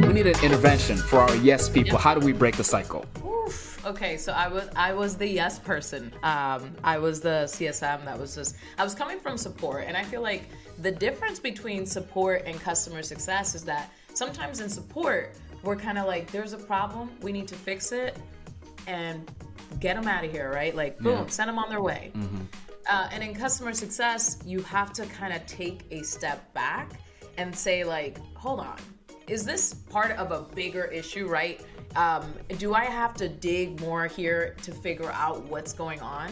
We need an intervention for our yes people. How do we break the cycle? Okay, so I was the yes person. I was the CSM that was just, I was coming from support, and I feel like the difference between support and customer success is that sometimes in support, we're kind of like, there's a problem, we need to fix it, and get them out of here, right? Like, boom, send them on their way. And in customer success, you have to kind of take a step back and say, like, hold on, is this part of a bigger issue, right? Do I have to dig more here to figure out what's going on?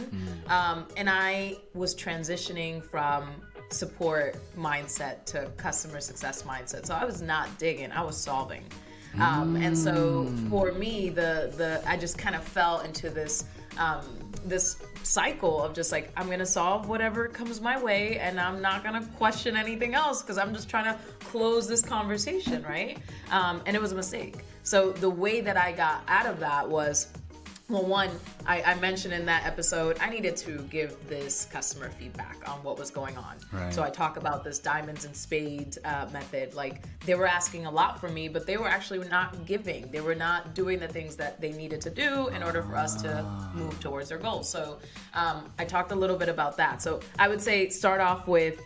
And I was transitioning from support mindset to customer success mindset. So I was not digging, I was solving. And so for me, I just kind of fell into this this cycle of just like, I'm gonna solve whatever comes my way, and I'm not gonna question anything else because I'm just trying to close this conversation, right? And it was a mistake. So the way that I got out of that was, well, one, I mentioned in that episode, I needed to give this customer feedback on what was going on. Right. So I talk about this diamonds and spades method. Like, they were asking a lot from me, but they were actually not giving. They were not doing the things that they needed to do in order for us to move towards their goals. So I talked a little bit about that. So I would say start off with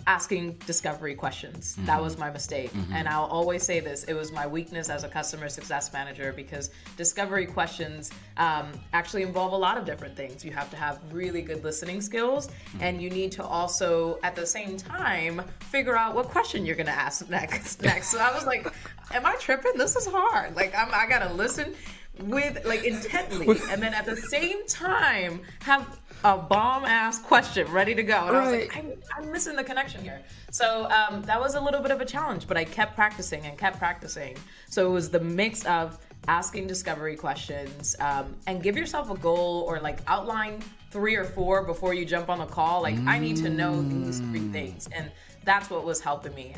asking discovery questions. That was my mistake. And I'll always say this, it was my weakness as a customer success manager, because discovery questions actually involve a lot of different things. You have to have really good listening skills, and you need to also, at the same time, figure out what question you're gonna ask next. So I was like, am I tripping? This is hard. Like, I gotta listen with, like, intently, and then at the same time have a bomb-ass question ready to go. And I was like, I'm missing the connection here. So that was a little bit of a challenge, but I kept practicing and kept practicing. So it was the mix of asking discovery questions, and give yourself a goal, or like outline 3 or 4 before you jump on the call. Like, I need to know these 3 things. And that's what was helping me.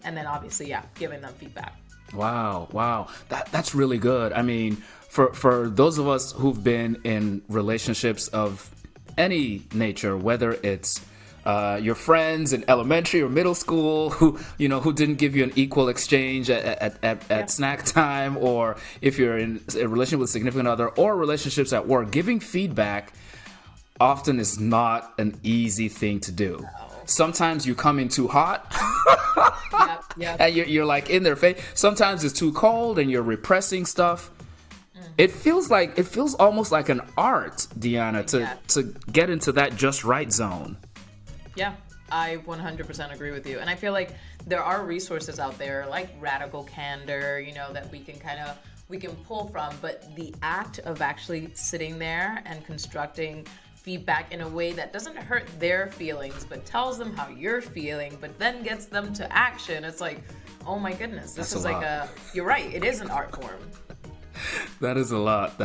And then obviously, giving them feedback. Wow. That's really good. I mean, for those of us who've been in relationships of any nature, whether it's your friends in elementary or middle school who didn't give you an equal exchange at snack time, or if you're in a relationship with a significant other, or relationships at work, giving feedback often is not an easy thing to do. Sometimes you come in too hot. And you're like in their face. Sometimes it's too cold and you're repressing stuff. It feels almost like an art, Deanna, to get into that just right zone. Yeah, I 100% agree with you. And I feel like there are resources out there like Radical Candor, that we can pull from. But the act of actually sitting there and constructing feedback in a way that doesn't hurt their feelings, but tells them how you're feeling, but then gets them to action. It's like, oh my goodness, this is like you're right, it is an art form. That is a lot.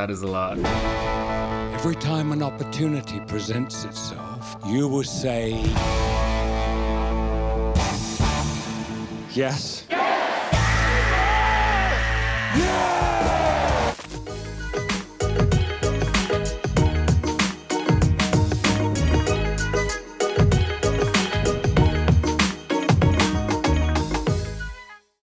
Every time an opportunity presents itself, you will say, yes.